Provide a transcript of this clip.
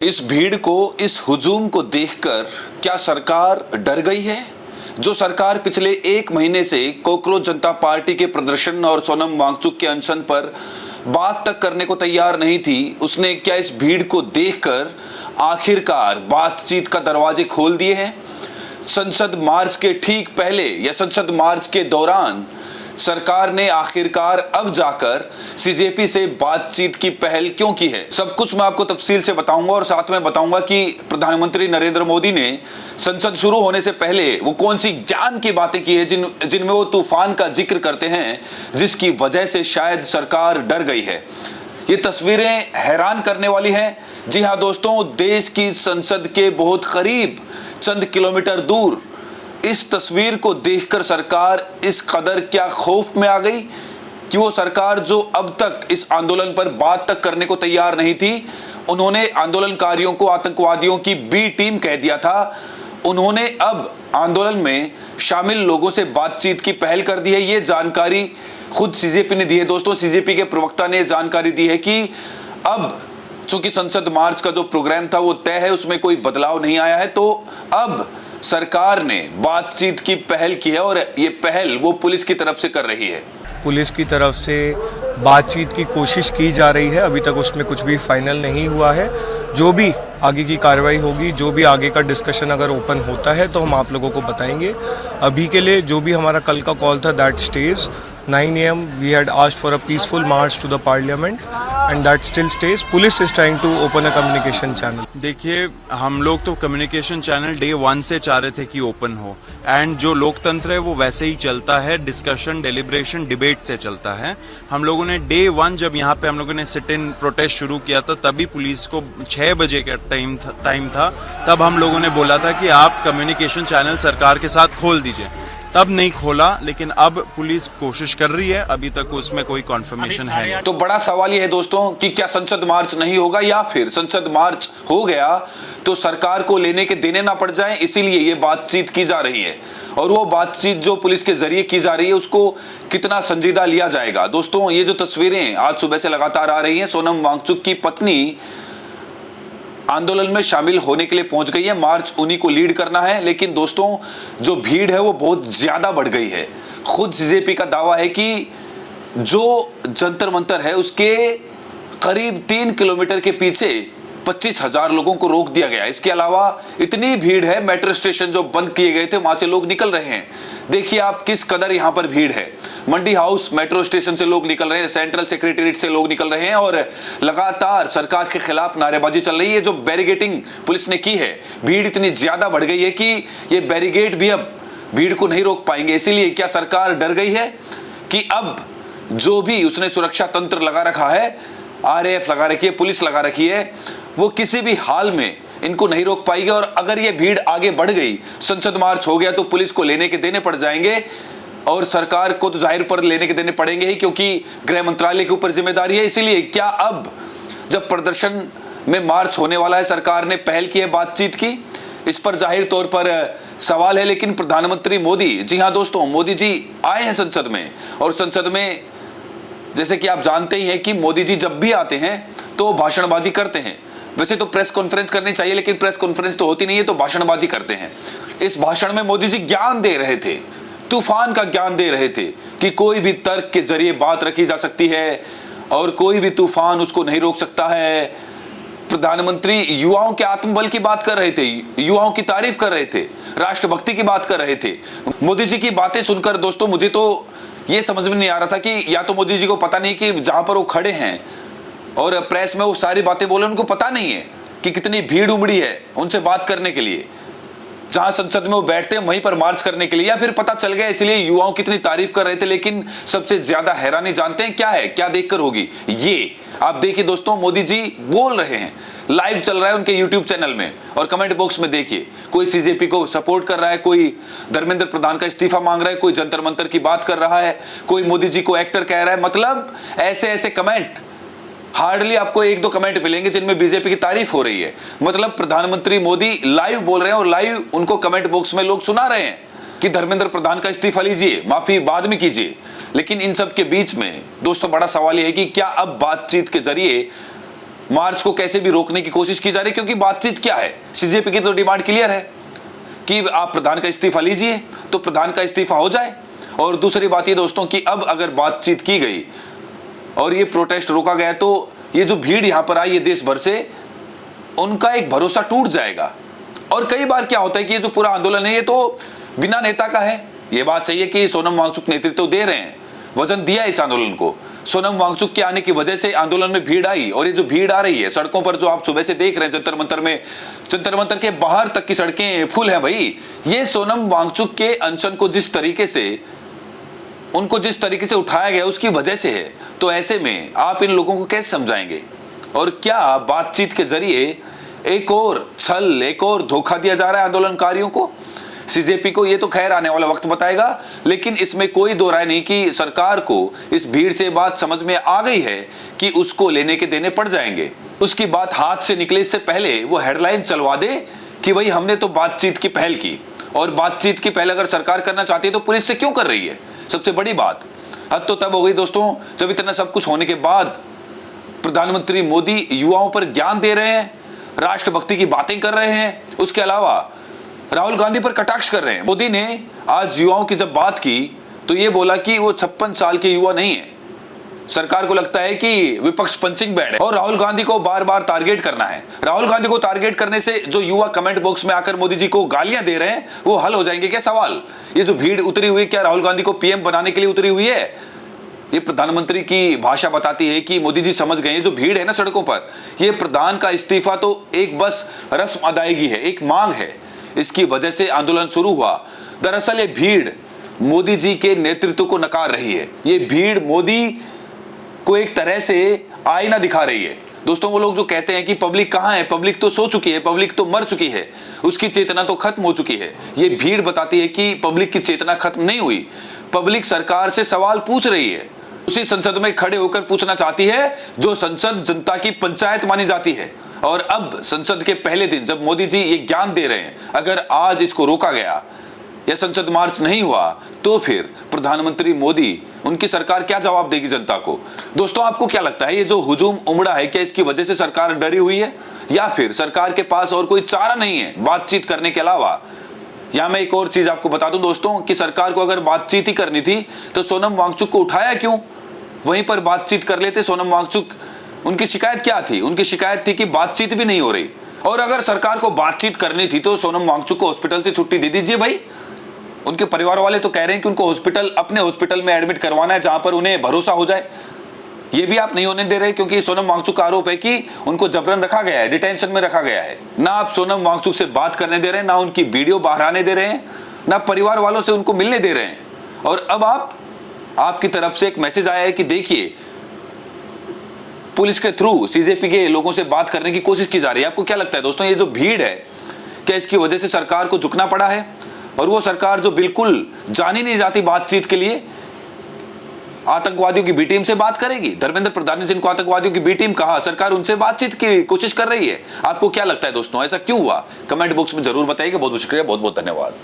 इस भीड़ को, इस हुजूम को देखकर क्या सरकार डर गई है? जो सरकार पिछले एक महीने से कॉकरोच जनता पार्टी के प्रदर्शन और सोनम वांगचुक के अनशन पर बात तक करने को तैयार नहीं थी, उसने क्या इस भीड़ को देखकर आखिरकार बातचीत का दरवाजे खोल दिए हैं? संसद मार्च के ठीक पहले या संसद मार्च के दौरान सरकार ने आखिरकार अब जाकर सीजेपी से बातचीत की पहल क्यों की है? सब कुछ मैं आपको तफसील से बताऊंगा और साथ में बताऊंगा कि प्रधानमंत्री नरेंद्र मोदी ने संसद शुरू होने से पहले वो कौन सी ज्ञान की बातें की है जिनमें वो तूफान का जिक्र करते हैं, जिसकी वजह से शायद सरकार डर गई है। ये तस्वीरें हैरान करने वाली हैं। जी हाँ दोस्तों, देश की संसद के बहुत करीब चंद किलोमीटर दूर इस तस्वीर को देखकर सरकार इस कदर क्या खौफ में आ गई कि वो सरकार जो अब तक इस आंदोलन पर बात तक करने को तैयार नहीं थी, उन्होंने आंदोलनकारियों को आतंकवादियों की बी टीम कह दिया था, उन्होंने अब आंदोलन में शामिल लोगों से बातचीत की पहल कर दी है। ये जानकारी खुद सीजेपी ने दी है। दोस्तों, सीजेपी के प्रवक्ता ने जानकारी दी है कि अब चूंकि संसद मार्च का जो प्रोग्राम था वो तय है, उसमें कोई बदलाव नहीं आया है, तो अब सरकार ने बातचीत की पहल की है और ये पहल वो पुलिस की तरफ से कर रही है। पुलिस की तरफ से बातचीत की कोशिश की जा रही है। अभी तक उसमें कुछ भी फाइनल नहीं हुआ है। जो भी आगे की कार्रवाई होगी, जो भी आगे का डिस्कशन अगर ओपन होता है तो हम आप लोगों को बताएंगे। अभी के लिए जो भी हमारा कल का कॉल था, that stage 9 AM we had asked for a peaceful march to the parliament and that still stays. Police is trying to open a communication channel. देखिए, हम लोग तो कम्युनिकेशन चैनल डे 1 से चाह रहे थे कि ओपन हो, एंड जो लोकतंत्र है वो वैसे ही चलता है, डिस्कशन, डेलिब्रेशन, डिबेट से चलता है। हम लोगों ने डे 1 जब यहाँ पे हम लोगों ने सिट इन प्रोटेस्ट शुरू किया था, तभी पुलिस को 6 बजे का टाइम था, तब हम लोगों ने बोला था कि आप कम्युनिकेशन चैनल सरकार के साथ खोल दीजिए। तब नहीं खोला, लेकिन अब पुलिस कोशिश कर रही है, अभी तक उसमें कोई कॉन्फर्मेशन है नहीं। तो बड़ा सवाल यह है दोस्तों कि क्या संसद मार्च नहीं होगा, या फिर संसद मार्च हो गया तो सरकार को लेने के देने ना पड़ जाएं, इसीलिए ये बातचीत की जा रही है। और वो बातचीत जो पुलिस के जरिए की जा रही है उसको कितना संजीदा लिया जाएगा। दोस्तों, ये जो तस्वीरें आज सुबह से लगातार आ रही हैं, सोनम वांगचुक की पत्नी आंदोलन में शामिल होने के लिए पहुंच गई है। मार्च उन्हीं को लीड करना है, लेकिन दोस्तों जो भीड़ है वो बहुत ज्यादा बढ़ गई है। खुद सीजेपी का दावा है कि जो जंतर मंतर है उसके करीब 3 किलोमीटर के पीछे 25,000 लोगों को रोक दिया गया। इसके अलावा इतनी भीड़ है, मेट्रो स्टेशन जो बंद किए गए थे वहां से लोग निकल रहे हैं। देखिए आप किस कदर यहां पर भीड़ है। मंडी हाउस मेट्रो स्टेशन से लोग निकल रहे हैं, सेंट्रल सेक्रेटेरिएट से लोग निकल रहे हैं और लगातार सरकार के खिलाफ नारेबाजी चल रही है। जो बैरिगेटिंग पुलिस ने की है, भीड़ इतनी ज्यादा बढ़ गई है कि ये बैरिगेड भी अब भीड़ को नहीं रोक पाएंगे। इसीलिए क्या सरकार डर गई है कि अब जो भी उसने सुरक्षा तंत्र लगा रखा है, RAF लगा रखी है, पुलिस लगा रखी है, वो किसी भी हाल में इनको नहीं रोक पाएगी। और अगर ये भीड़ आगे बढ़ गई, संसद मार्च हो गया, तो पुलिस को लेने के देने पड़ जाएंगे और सरकार को तो जाहिर पर लेने के देने पड़ेंगे ही, क्योंकि गृह मंत्रालय के ऊपर जिम्मेदारी है। इसीलिए क्या अब जब प्रदर्शन में मार्च होने वाला है, सरकार ने पहल की है बातचीत की? इस पर जाहिर तौर पर सवाल है। लेकिन प्रधानमंत्री मोदी, जी हाँ दोस्तों, मोदी जी आए हैं संसद में, और संसद में जैसे कि आप जानते ही हैं कि मोदी जी जब भी आते हैं तो भाषणबाजी करते हैं। वैसे तो प्रेस कॉन्फ्रेंस करनी चाहिए, लेकिन प्रेस कॉन्फ्रेंस तो होती नहीं है, तो भाषणबाजी करते हैं। इस भाषण में मोदी जी ज्ञान दे रहे थे, तूफान का ज्ञान दे रहे थे कि कोई भी तर्क के जरिए बात रखी जा सकती है और कोई भी तूफान उसको नहीं रोक सकता है। प्रधानमंत्री युवाओं के आत्मबल की बात कर रहे थे, युवाओं की तारीफ कर रहे थे, राष्ट्रभक्ति की बात कर रहे थे। मोदी जी की बातें सुनकर दोस्तों मुझे तो ये समझ में नहीं आ रहा था कि या तो मोदी जी को पता नहीं कि जहां पर वो खड़े हैं और प्रेस में वो सारी बातें बोले, उनको पता नहीं है कि कितनी भीड़ उमड़ी है उनसे बात करने के लिए, जहां संसद में वो बैठते हैं वहीं पर मार्च करने के लिए, या फिर पता चल गया इसलिए युवाओं की इतनी तारीफ कर रहे थे। लेकिन सबसे ज्यादा हैरानी जानते हैं क्या है, क्या देखकर होगी? ये आप देखिए दोस्तों, मोदी जी बोल रहे हैं, लाइव चल रहा है उनके YouTube चैनल में, और कमेंट बॉक्स में देखिए, कोई सीजेपी को सपोर्ट कर रहा है, कोई धर्मेंद्र प्रधान का इस्तीफा मांग रहा है, कोई जंतर मंतर की बात कर रहा है, कोई मोदी जी को एक्टर कह रहा है। मतलब ऐसे ऐसे कमेंट, हार्डली आपको 1-2 कमेंट मिलेंगे जिनमें बीजेपी की तारीफ हो रही है। मतलब प्रधानमंत्री मोदी लाइव बोल रहे हैं और लाइव उनको कमेंट बॉक्स में लोग सुना रहे हैं कि धर्मेंद्र प्रधान का इस्तीफा लीजिए, माफी बाद में कीजिए। लेकिन इन सब के बीच में दोस्तों बड़ा सवाल यह है कि क्या अब बातचीत के जरिए मार्च को कैसे भी रोकने की कोशिश की जा रही है, क्योंकि बातचीत क्या है, सीजेपी की तो डिमांड क्लियर है कि आप प्रधान का इस्तीफा लीजिए, तो प्रधान का इस्तीफा हो जाए। और दूसरी बात ये दोस्तों कि अब अगर बातचीत की गई और ये प्रोटेस्ट रोका गया तो ये जो भीड़ यहां पर आई है देश भर से, उनका एक भरोसा टूट जाएगा। और कई बार क्या होता है कि ये जो पूरा आंदोलन है ये तो बिना नेता का है। ये बात सही है कि सोनम वांगचुक नेतृत्व दे रहे हैं, वजन दिया इस आंदोलन को। सोनम वांगचुक के आने की वजह से आंदोलन में भीड़ आई, और ये जो भीड़ आ रही है सड़कों पर, जो आप सुबह से देख रहे हैं जंतर मंतर में, जंतर मंतर के बाहर तक की सड़कें फुल हैं भाई, ये सोनम वांगचुक के अनशन को जिस तरीके से उठाया गया उसकी वजह से है। तो ऐसे में आप इन लोगों को कैसे समझाएंगे? और क्या बातचीत के जरिए एक और छल, एक और धोखा दिया जा रहा है आंदोलनकारियों को, सीजेपी को? ये तो खैर आने वाला वक्त बताएगा, लेकिन इसमें कोई दो राय नहीं कि सरकार को इस भीड़ से बात समझ में आ गई है कि उसको लेने के देने पड़ जाएंगे। उसकी बात हाथ से निकले इससे पहले वो हेडलाइन चलवा दे कि भाई हमने तो बातचीत की पहल की, और बातचीत की पहल अगर सरकार करना चाहती है तो पुलिस से क्यों कर रही है? सबसे बड़ी बात हद तो तब हो गई दोस्तों जब इतना सब कुछ होने के बाद प्रधानमंत्री मोदी युवाओं पर ज्ञान दे रहे हैं, राष्ट्रभक्ति की बातें कर रहे हैं, उसके अलावा राहुल गांधी पर कटाक्ष कर रहे हैं। मोदी ने आज युवाओं की जब बात की तो ये बोला कि वो 56 साल के युवा नहीं है। सरकार को लगता है कि विपक्ष पंचिंग बैग है और राहुल गांधी को बार बार टारगेट करना है। राहुल गांधी को टारगेट करने से जो युवा कमेंट बॉक्स में आकर मोदी जी को गालियां दे रहे हैं वो हल हो जाएंगे क्या? सवाल, ये जो भीड़ उतरी हुई क्या राहुल गांधी को पीएम बनाने के लिए उतरी हुई है? ये प्रधानमंत्री की भाषा बताती है कि मोदी जी समझ गए जो भीड़ है ना सड़कों पर, ये प्रधान का इस्तीफा तो एक बस रस्म अदायगी है, एक मांग है। इसकी वजह से आंदोलन शुरू हुआ। दरअसल ये भीड़ मोदी जी के नेतृत्व को नकार रही है। ये भीड़ मोदी को एक तरह से आईना दिखा रही है। दोस्तों, वो लोग जो कहते हैं कि पब्लिक कहाँ है, पब्लिक तो सो चुकी है, पब्लिक तो मर चुकी है, उसकी चेतना तो खत्म हो चुकी है। ये भीड़ बताती है कि पब्लिक की चेतना खत्म नहीं हुई। पब्लिक सरकार से सवाल पूछ रही है, उसी संसद में खड़े होकर पूछना चाहती है जो संसद जनता की पंचायत मानी जाती है। और अब संसद के पहले दिन जब मोदी जी ये ज्ञान दे रहे हैं, अगर आज इसको रोका गया या संसद मार्च नहीं हुआ तो फिर प्रधानमंत्री मोदी, उनकी सरकार क्या जवाब देगी जनता को? दोस्तों, आपको क्या लगता है ये जो हुजूम उमड़ा है, क्या इसकी वजह से सरकार डरी हुई है या फिर सरकार के पास और कोई चारा नहीं है बातचीत करने के अलावा? या मैं एक और चीज आपको बता दूं दोस्तों कि सरकार को अगर बातचीत ही करनी थी तो सोनम वांगचुक को उठाया क्यों? वहीं पर बातचीत कर लेते। सोनम वांगचुक, उनकी शिकायत क्या थी? उनकी शिकायत थी कि बातचीत भी नहीं हो रही। और अगर सरकार को बातचीत करनी थी तो सोनम वांगचुक को हॉस्पिटल से छुट्टी दे दीजिए भाई। उनके परिवार वाले तो कह रहे हैं कि उनको अपने हॉस्पिटल में एडमिट करवाना है जहां पर उन्हें भरोसा हो जाए। ये भी आप नहीं होने दे रहे, क्योंकि सोनम वांगचुक का आरोप है कि उनको जबरन रखा गया है, डिटेंशन में रखा गया है। ना आप सोनम वांगचुक से बात करने दे रहे हैं, ना उनकी वीडियो बाहर आने दे रहे हैं, ना परिवार वालों से उनको मिलने दे रहे हैं। और अब आपकी तरफ से एक मैसेज आया है कि देखिए पुलिस के थ्रू सीजेपी के लोगों से बात करने की कोशिश की जा रही है। आपको क्या लगता है दोस्तों, ये जो भीड़ है क्या इसकी वजह से सरकार को झुकना पड़ा है? और वो सरकार जो बिल्कुल जान ही नहीं जाती बातचीत के लिए, आतंकवादियों की बी टीम से बात करेगी? धर्मेंद्र प्रधान ने जिनको आतंकवादियों की बी टीम कहा, सरकार उनसे बातचीत की कोशिश कर रही है। आपको क्या लगता है दोस्तों, ऐसा क्यों हुआ? कमेंट बॉक्स में जरूर बताइएगा। बहुत बहुत शुक्रिया, बहुत बहुत धन्यवाद।